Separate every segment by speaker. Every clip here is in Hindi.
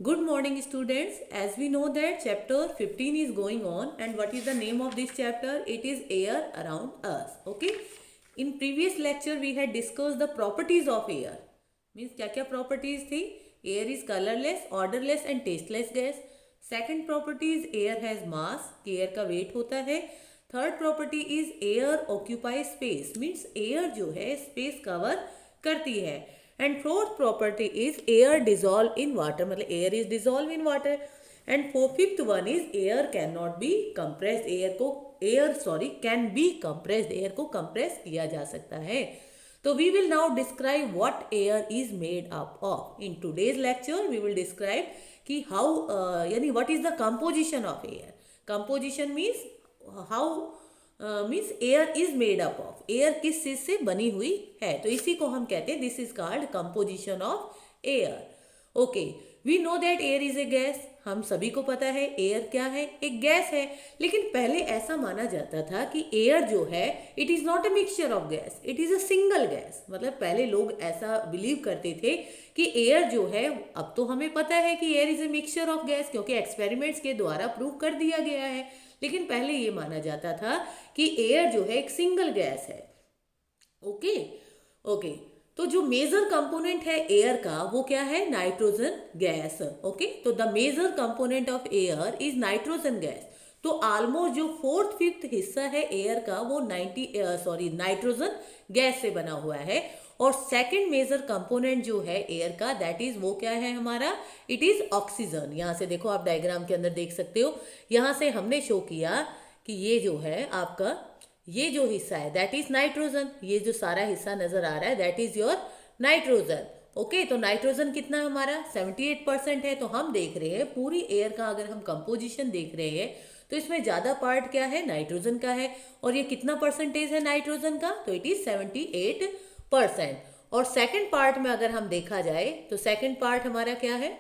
Speaker 1: Good morning students. As we know that chapter 15 is going on, and what is the name of this chapter? It is air around us. Okay. In previous lecture we had discussed the properties of air. Means क्या क्या properties थी? Air is colorless, odorless and tasteless gas. Second property is air has mass, कि air का weight होता है. Third property is air occupies space, means air जो है space cover करती है. And fourth property is air dissolve in water, मतलब air is dissolve in water. And fifth one is air can not be compressed, can be compressed, air को कंप्रेस किया जा सकता है. तो we will now describe what air is made up of. In today's lecture we will describe कि हाउ यानी what is the composition of air. Composition means how means air is made up of, air किस चीज से बनी हुई है, तो इसी को हम कहते हैं this is called composition of air. Okay, we know that air is a gas, हम सभी को पता है एयर क्या है, एक गैस है. लेकिन पहले ऐसा माना जाता था कि एयर जो है it is not a mixture of gas, it is a single gas. मतलब पहले लोग ऐसा बिलीव करते थे कि एयर जो है, अब तो हमें पता है कि air is a mixture of gas क्योंकि एक्सपेरिमेंट्स के द्वारा प्रूव कर दिया गया है. लेकिन पहले ये माना जाता था कि एयर जो है एक सिंगल गैस है. ओके ओके, तो जो मेजर कंपोनेंट है एयर का वो क्या है, नाइट्रोजन गैस. ओके, तो the major component of air is nitrogen gas. तो ऑलमोस्ट जो फोर्थ फिफ्थ हिस्सा है एयर का वो नाइट्रोजन गैस से बना हुआ है. और सेकंड मेजर कंपोनेंट जो है एयर का दैट इज वो क्या है हमारा, इट इज ऑक्सीजन. यहाँ से देखो आप डायग्राम के अंदर देख सकते हो, यहाँ से हमने शो किया कि ये जो है आपका ये जो हिस्सा है दैट इज नाइट्रोजन, ये जो सारा हिस्सा नजर आ रहा है that is your nitrogen. Okay, तो नाइट्रोजन कितना हमारा 78% है. तो हम देख रहे हैं पूरी एयर का अगर हम कंपोजिशन देख रहे हैं तो इसमें ज़्यादा पार्ट क्या है, नाइट्रोजन का है. और ये कितना परसेंटेज है नाइट्रोजन का, तो इट इज 78%. और सेकंड पार्ट में अगर हम देखा जाए तो सेकंड पार्ट हमारा क्या है,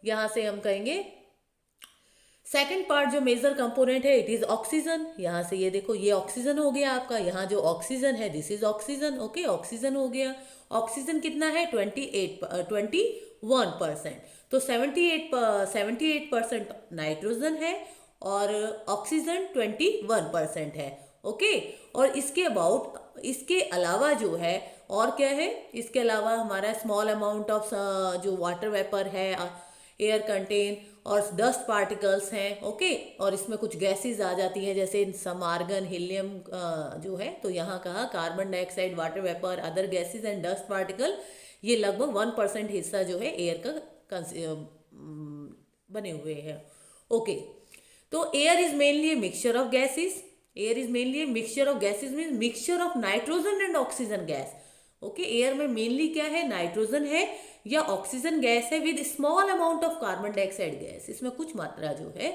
Speaker 1: यहाँ से हम कहेंगे सेकंड पार्ट जो मेजर कंपोनेंट है इट इज ऑक्सीजन. यहाँ से ये देखो ये ऑक्सीजन हो गया आपका, यहाँ जो ऑक्सीजन है this is oxygen. Okay, oxygen हो गया. ऑक्सीजन कितना है 21%. तो 78% नाइट्रोजन है और ऑक्सीजन 21% है. ओके, और इसके अलावा जो है और क्या है, इसके अलावा हमारा स्मॉल अमाउंट ऑफ जो वाटर वेपर है एयर कंटेन और डस्ट पार्टिकल्स हैं. ओके, और इसमें कुछ गैसेस आ जाती हैं जैसे सम आर्गन हीलियम जो है. तो यहाँ कहा carbon dioxide, water vapour, other gases and dust particle, ये लगभग 1% हिस्सा जो है एयर का बने हुए हैं. ओके, तो air is mainly a mixture of gases. Air is mainly a mixture of gases means mixture of nitrogen and oxygen gas. Okay, air में मेनली क्या है, नाइट्रोजन है या ऑक्सीजन गैस है with small amount of carbon dioxide gas. इसमें कुछ मात्रा जो है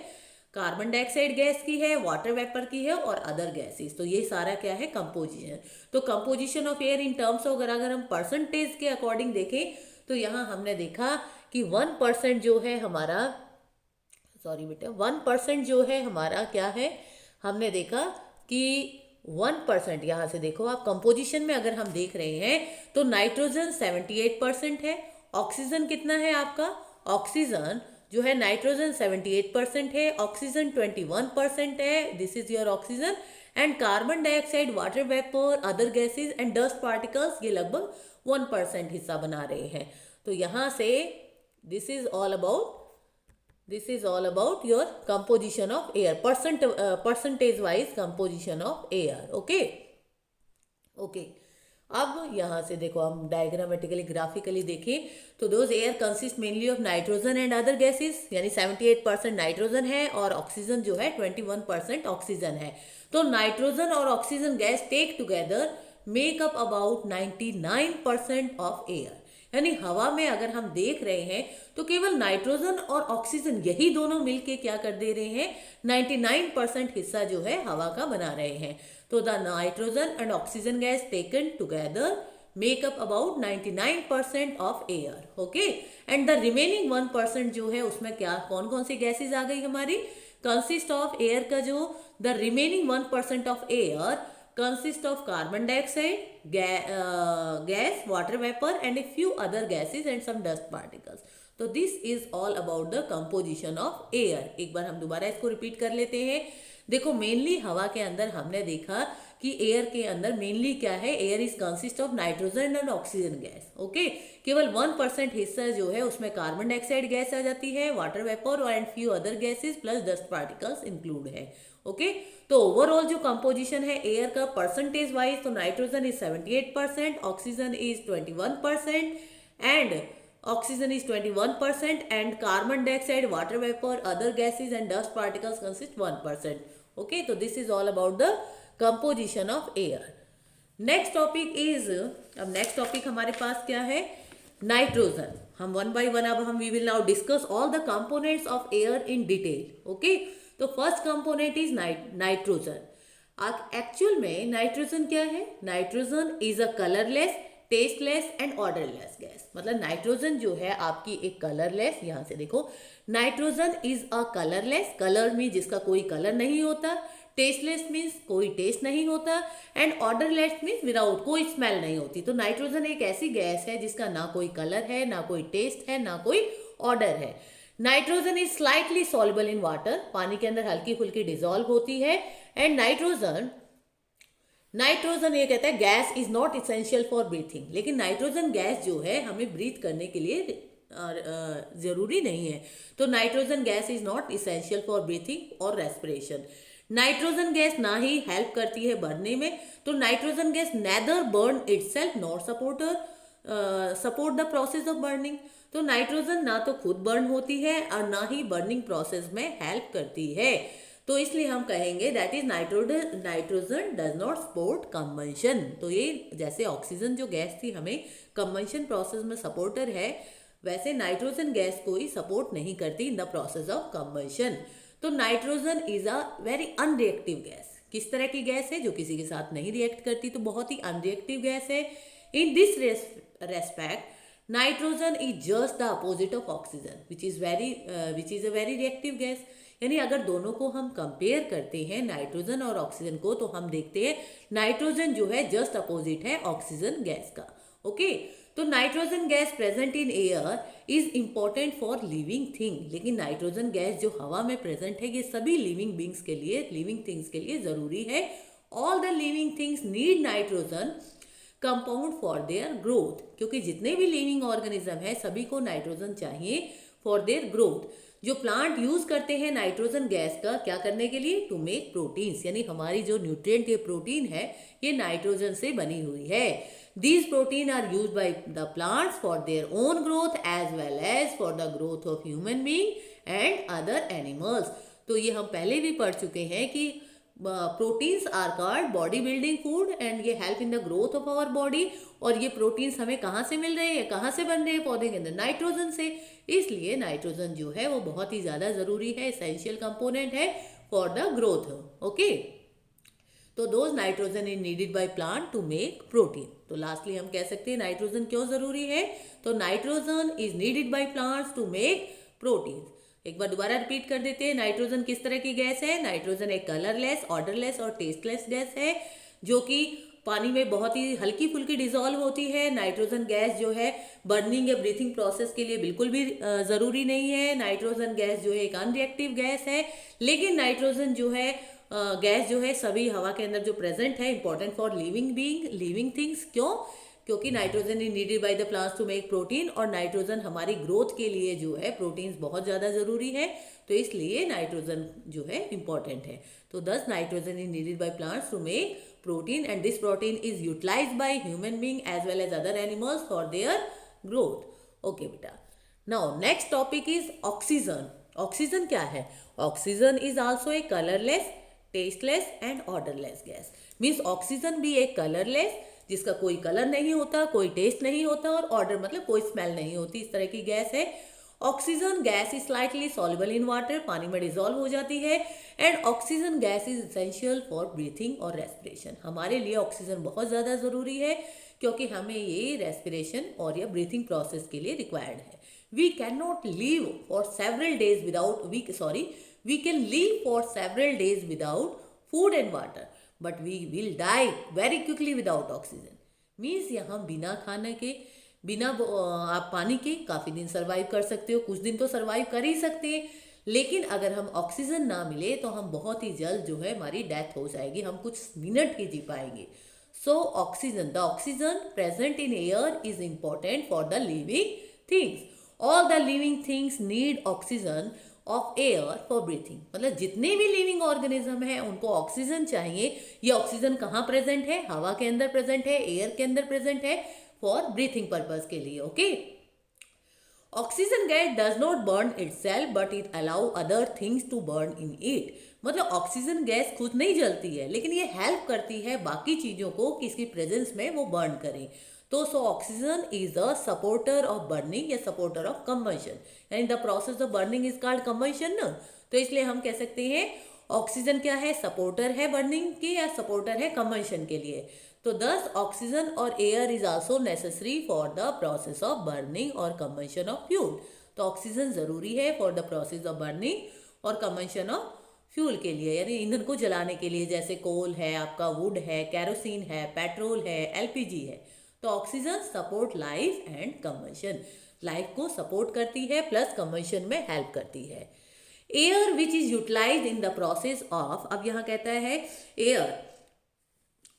Speaker 1: कार्बन डाइऑक्साइड गैस की है, वाटर वेपर की है और अदर गैसेस. तो ये सारा क्या है, कंपोजिशन. तो composition of air in terms of अगर हम परसेंटेज के अकॉर्डिंग देखें तो यहाँ हमने देखा कि 1% जो है हमारा 1% जो है हमारा क्या है, हमने देखा कि 1%, यहाँ से देखो आप कंपोजिशन में अगर हम देख रहे हैं तो नाइट्रोजन 78% है. ऑक्सीजन कितना है आपका, ऑक्सीजन जो है नाइट्रोजन 78% है, ऑक्सीजन 21% है, this is your oxygen. And carbon dioxide, water vapour, other gases and dust particles ये लगभग 1% हिस्सा बना रहे हैं. तो यहाँ से this is all about your composition of air, percentage wise composition of air. Okay, अब यहाँ से देखो हम डायग्रामेटिकली ग्राफिकली देखें तो those air consist mainly of nitrogen and other gases, यानी 78% नाइट्रोजन है और ऑक्सीजन जो है 21% ऑक्सीजन है. तो नाइट्रोजन और oxygen gas take together make up about 99% of air. यानी हवा में अगर हम देख रहे हैं तो केवल नाइट्रोजन और ऑक्सीजन यही दोनों मिलके क्या कर दे रहे हैं, 99% हिस्सा जो है हवा का बना रहे हैं. तो the nitrogen and oxygen gas taken together make up about 99% of air. Okay, and the remaining 1% जो है उसमें क्या कौन कौन सी गैसेज आ गई हमारी, कंसिस्ट ऑफ एयर का जो the remaining 1% of air consists of carbon dioxide, gas, water vapor and a few other gases and some dust particles. तो this is all about the composition of air. एक बार हम दोबारा इसको रिपीट कर लेते हैं. देखो मेनली हवा के अंदर हमने देखा कि एयर के अंदर मेनली क्या है, air is consist of nitrogen and oxygen gas. Okay, केवल 1% हिस्सा जो है उसमें कार्बन डाइऑक्साइड गैस आ जाती है, water vapour and few other gases plus dust particles include है. ओके, तो ओवरऑल जो कंपोजिशन है एयर का परसेंटेज वाइज, तो nitrogen is 78%, oxygen is 21% and oxygen is 21% and carbon dioxide, water vapor, other gases and dust particles consist 1%. Okay, so this is all about the composition of air. Next topic is, अब next topic हमारे पास क्या है, नाइट्रोजन. हम one by one अब हम we will now discuss all the components of air in detail. Okay, तो first component is nitrogen. Actual में नाइट्रोजन क्या है, nitrogen is a colourless, tasteless and odourless gas. मतलब नाइट्रोजन जो है आपकी एक कलरलेस, यहाँ से देखो nitrogen is a colourless, colour mean जिसका कोई कलर नहीं होता, टेस्टलेस मीन्स कोई टेस्ट नहीं होता एंड ऑर्डरलेस मीन्स विदाउट, कोई स्मेल नहीं होती. तो नाइट्रोजन एक ऐसी गैस है जिसका ना कोई कलर है, ना कोई टेस्ट है, ना कोई ऑर्डर है. Nitrogen is slightly soluble in water, पानी के अंदर हल्की फुल्की डिजोल्व होती है. एंड नाइट्रोजन ये कहता है gas is not essential for breathing. लेकिन नाइट्रोजन गैस जो है हमें ब्रीथ करने के लिए जरूरी नहीं है. तो nitrogen gas is not essential for breathing और रेस्पिरेशन. नाइट्रोजन गैस ना ही हेल्प करती है बढ़ने में. तो nitrogen gas neither burn itself nor support the process of burning. तो नाइट्रोजन ना तो खुद बर्न होती है और ना ही बर्निंग प्रोसेस में हेल्प करती है. तो इसलिए हम कहेंगे that is nitrogen does not support combustion. तो ये जैसे ऑक्सीजन जो गैस थी हमें कंबंशन प्रोसेस में सपोर्टर है, वैसे नाइट्रोजन गैस को ही सपोर्ट नहीं करती in the process of combustion. तो nitrogen is a very unreactive gas. किस तरह की गैस है, जो किसी के साथ नहीं रिएक्ट करती, तो बहुत ही अनरिएक्टिव गैस है. In this respect nitrogen is just the opposite of oxygen which is a very reactive gas. यानी अगर दोनों को हम कंपेयर करते हैं नाइट्रोजन और ऑक्सीजन को, तो हम देखते हैं नाइट्रोजन जो है जस्ट अपोजिट है ऑक्सीजन गैस का. ओके, तो nitrogen gas present in air is important for living thing. लेकिन नाइट्रोजन गैस जो हवा में प्रेजेंट है ये सभी लिविंग बींग्स के लिए, लिविंग थिंग्स के लिए जरूरी है. All the living things need nitrogen compound for their growth. क्योंकि जितने भी लिविंग ऑर्गेनिज्म है सभी को नाइट्रोजन चाहिए फॉर देयर ग्रोथ. जो प्लांट यूज करते हैं नाइट्रोजन गैस का क्या करने के लिए, टू मेक प्रोटीन्स. यानी हमारी जो न्यूट्रिएंट ये प्रोटीन है ये नाइट्रोजन से बनी हुई है. These protein are use by the plants for their own growth as well as for the growth of human being and other animals. तो ये हम पहले भी पढ़ चुके हैं कि proteins are called body building food and ये help in the growth of our body. और ये प्रोटीन्स हमें कहाँ से मिल रहे हैं, कहाँ से बन रहे हैं पौधे के अंदर, नाइट्रोजन से. इसलिए नाइट्रोजन जो है वो बहुत ही ज़्यादा ज़रूरी है, एसेंशियल कंपोनेंट है फॉर द ग्रोथ. ओके, तो those nitrogen is needed by plant to make protein. तो लास्टली हम कह सकते हैं नाइट्रोजन क्यों ज़रूरी है, तो nitrogen is needed by plants to make protein. एक बार दोबारा रिपीट कर देते हैं, नाइट्रोजन किस तरह की गैस है, नाइट्रोजन एक कलरलेस, ऑर्डरलेस और टेस्टलेस गैस है जो कि पानी में बहुत ही हल्की फुल्की डिजोल्व होती है. नाइट्रोजन गैस जो है बर्निंग या ब्रीथिंग प्रोसेस के लिए बिल्कुल भी ज़रूरी नहीं है. नाइट्रोजन गैस जो है एक अनरिएक्टिव गैस है. लेकिन नाइट्रोजन जो है गैस जो है सभी हवा के अंदर जो प्रेजेंट है important for living being, living things. क्यों, क्योंकि nitrogen is needed by the plants to make protein और नाइट्रोजन हमारी ग्रोथ के लिए जो है प्रोटीन्स बहुत ज़्यादा ज़रूरी है. तो इसलिए नाइट्रोजन जो है इंपॉर्टेंट है. तो thus nitrogen is needed by plants to make protein and this protein is utilized by human being as well as other animals for their growth. Okay beta. Now next topic is oxygen. Oxygen क्या है, oxygen is also a colorless, tasteless and odorless gas. Means oxygen भी एक colorless जिसका कोई कलर नहीं होता, कोई टेस्ट नहीं होता और ऑर्डर मतलब कोई स्मेल नहीं होती, इस तरह की गैस है. Oxygen gas is slightly soluble in water, पानी में डिजोल्व हो जाती है. And oxygen gas is essential for breathing और रेस्पिरेशन. हमारे लिए ऑक्सीजन बहुत ज़्यादा ज़रूरी है क्योंकि हमें ये रेस्पिरेशन और या ब्रीथिंग प्रोसेस के लिए रिक्वायर्ड है. We can not live for several days without we can live for several days without food and water but we will die very quickly without oxygen. Means यहाँ बिना खाने के, बिना आप पानी के काफ़ी दिन सर्वाइव कर सकते हो, कुछ दिन तो सर्वाइव कर ही सकते हैं, लेकिन अगर हम ऑक्सीजन ना मिले तो हम बहुत ही जल्द जो है हमारी डेथ हो जाएगी, हम कुछ मिनट ही जी पाएंगे। So oxygen, the oxygen present in air is important for the living things. All the living things need oxygen of air for breathing. मतलब जितने भी लिविंग ऑर्गेनिज्म है उनको ऑक्सीजन चाहिए। ये ऑक्सीजन कहाँ प्रेजेंट है? हवा के अंदर प्रेजेंट है, एयर के अंदर प्रेजेंट है, फॉर ब्रीथिंग पर्पज के लिए। Okay, oxygen gas does not burn itself but it allow other things to burn in it. मतलब ऑक्सीजन गैस खुद नहीं जलती है, लेकिन ये हेल्प करती है बाकी चीज़ों को कि इसकी प्रेजेंस में वो बर्न करें। तो so oxygen is the supporter of burning या सपोर्टर ऑफ कंबशन, यानी the process of burning is called combustion ना। तो इसलिए हम कह सकते हैं ऑक्सीजन क्या है? सपोर्टर है बर्निंग के या सपोर्टर है कंबशन के लिए। तो दस ऑक्सीजन और air is also necessary for the process of burning और कंबशन ऑफ फ्यूल। तो ऑक्सीजन ज़रूरी है for the process of burning और कंबशन ऑफ फ्यूल के लिए, यानी ईंधन को जलाने के लिए, जैसे कोल है, आपका वुड है, कैरोसिन है, पेट्रोल है, एलपीजी है। तो oxygen support life and combustion, life को सपोर्ट करती है प्लस कंबशन में हेल्प करती है। Air which is utilize in the process of, अब यहाँ कहता है air.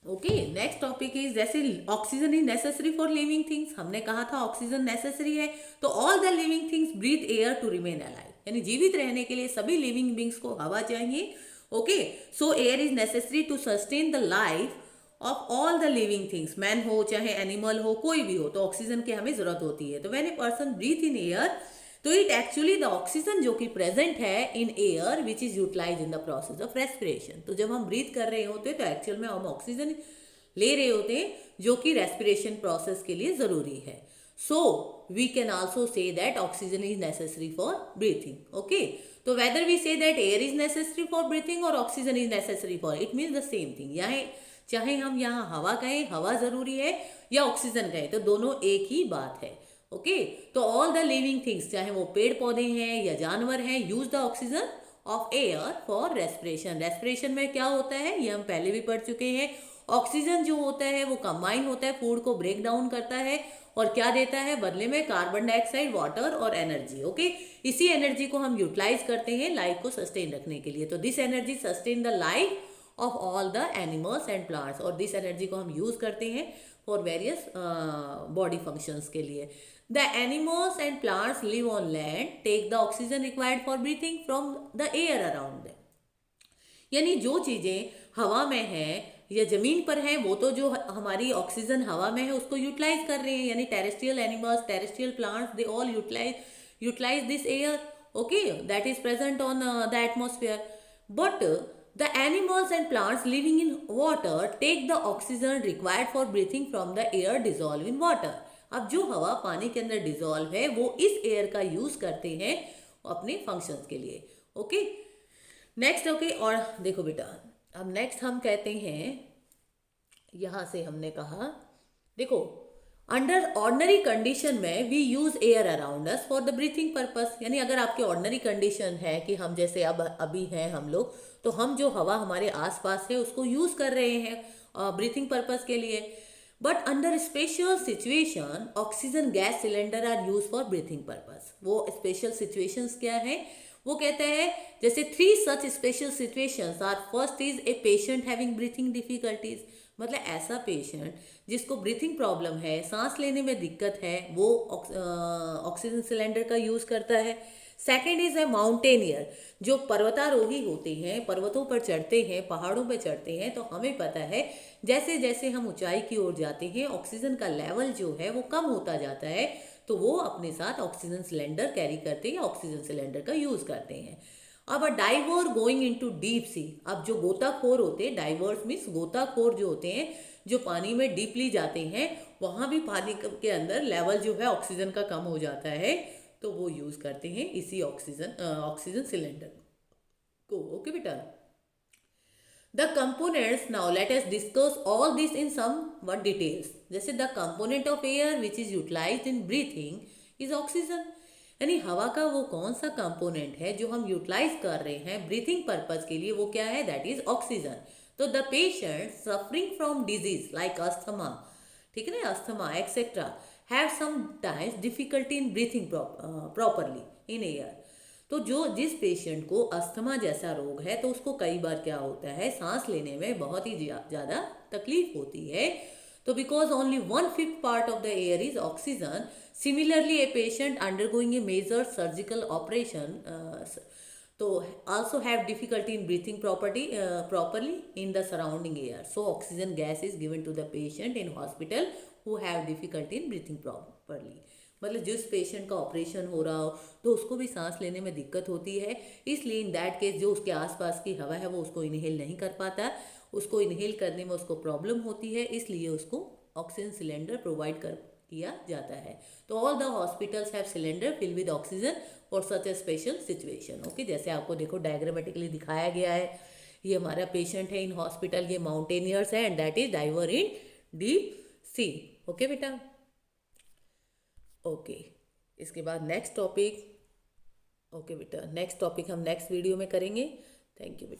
Speaker 1: Okay, next topic is, जैसे oxygen is necessary for living things, हमने कहा था ऑक्सीजन नेसेसरी है, तो all the living things breathe air to remain alive, यानी जीवित रहने के लिए सभी लिविंग बींग्स को हवा चाहिए। Okay, so air is necessary to sustain the life of all the living things, man हो चाहे एनिमल हो, कोई भी हो, तो ऑक्सीजन की हमें जरूरत होती है। तो when a person breath in air, तो इट एक्चुअली द ऑक्सीजन जो कि प्रेजेंट है in air which is utilize in the process of respiration. तो जब हम ब्रीथ कर रहे होते हैं तो एक्चुअल में हम ऑक्सीजन ले रहे होते हैं जो कि रेस्पिरेशन प्रोसेस के लिए जरूरी है। So we can also say that oxygen is necessary for breathing. Okay, तो whether we say that air is necessary for breathing और oxygen is necessary for, it means the same thing. यहाँ चाहे हम यहाँ हवा कहें, हवा जरूरी है, या ऑक्सीजन कहें, तो दोनों एक ही बात है। ओके, तो ऑल द लिविंग थिंग्स, चाहे वो पेड़ पौधे हैं या जानवर हैं, use the oxygen of air for respiration. Respiration में क्या होता है ये हम पहले भी पढ़ चुके हैं। ऑक्सीजन जो होता है वो कंबाइन होता है, फूड को ब्रेक डाउन करता है और क्या देता है बदले में? कार्बन डाइऑक्साइड, वाटर और एनर्जी। ओके, इसी एनर्जी को हम यूटिलाइज करते हैं लाइफ को सस्टेन रखने के लिए। तो this energy sustain the life of all the animals and plants, और दिस एनर्जी को हम यूज करते हैं फॉर वेरियस बॉडी फंक्शंस के लिए। The animals and plants live on land, take the oxygen required for breathing from the air around them. यानी जो चीज़ें हवा में हैं या ज़मीन पर हैं वो तो जो हमारी ऑक्सीजन हवा में है उसको यूटिलाइज कर रहे हैं, यानी terrestrial animals, terrestrial plants, they all utilize this air, okay, that is present on the atmosphere. But the animals and plants living in water take the oxygen required for breathing from the air dissolved in water. अब जो हवा पानी के अंदर डिजोल्व है वो इस एयर का यूज करते हैं अपने फंक्शंस के लिए। Okay, next. ओके, और देखो बेटा, अब नेक्स्ट हम कहते हैं, यहां से हमने कहा देखो, अंडर ऑर्डनरी कंडीशन में we use air around us for the breathing purpose, यानी अगर आपकी ऑर्डनरी कंडीशन है कि हम जैसे अब अभी हैं हम लोग, तो हम जो हवा हमारे आसपास है उसको यूज कर रहे हैं ब्रीथिंग पर्पस के लिए। But under special situation oxygen gas cylinder are use for breathing purpose. वो स्पेशल सिचुएशंस क्या है वो कहते हैं, जैसे 3 such special situations are, first is a patient having breathing difficulties, मतलब ऐसा पेशेंट जिसको ब्रीथिंग प्रॉब्लम है, सांस लेने में दिक्कत है, वो ऑक्सीजन सिलेंडर का यूज करता है। सेकेंड इज ए माउंटेनियर, जो पर्वतारोही होते हैं, पर्वतों पर चढ़ते हैं, पहाड़ों पर चढ़ते हैं, तो हमें पता है जैसे जैसे हम ऊंचाई की ओर जाते हैं ऑक्सीजन का लेवल जो है वो कम होता जाता है, तो वो अपने साथ ऑक्सीजन सिलेंडर कैरी करते हैं या ऑक्सीजन सिलेंडर का यूज करते हैं। अब a diver going into deep sea, अब जो गोताखोर होते हैं, डाइवर्स मीन्स गोताखोर जो होते हैं जो पानी में डीपली जाते हैं, वहाँ भी पानी के अंदर लेवल जो है ऑक्सीजन का कम हो जाता है, तो वो यूज करते हैं इसी ऑक्सीजन सिलेंडर को। ओके बेटा, the components, now let us discuss all this in some what details. जैसे the component of air which is utilized in breathing is oxygen, यानी हवा का वो कौन सा कंपोनेंट है जो हम यूटिलाइज कर रहे हैं ब्रीथिंग पर्पज के लिए, वो क्या है? That is oxygen. तो the patient suffering from disease like asthma, ठीक है ना, asthma etcetera, have sometimes difficulty in breathing properly in air. तो जो जिस पेशेंट को अस्थमा जैसा रोग है तो उसको कई बार क्या होता है, सांस लेने में बहुत ही ज़्यादा तकलीफ होती है। तो because only 1/5 part of the air is oxygen, similarly a patient undergoing a major surgical operation तो also have difficulty in breathing properly in the surrounding air. So oxygen gas is given to the patient in hospital who have difficulty in breathing properly. मतलब जिस पेशेंट का ऑपरेशन हो रहा हो तो उसको भी सांस लेने में दिक्कत होती है, इसलिए इन दैट केस जो उसके आसपास की हवा है वो उसको इनहेल नहीं कर पाता, उसको इनहेल करने में उसको प्रॉब्लम होती है, इसलिए उसको ऑक्सीजन सिलेंडर प्रोवाइड कर किया जाता है। तो all the hospitals have cylinder fill with oxygen for such a special situation. Okay, जैसे आपको देखो डायग्रामेटिकली दिखाया गया है, ये हमारा पेशेंट है इन हॉस्पिटल, ये माउंटेनियर्स है and that is diver in deep sea. Okay बेटा, ओके इसके बाद नेक्स्ट टॉपिक, ओके बेटा नेक्स्ट टॉपिक हम नेक्स्ट वीडियो में करेंगे। थैंक यू बेटा।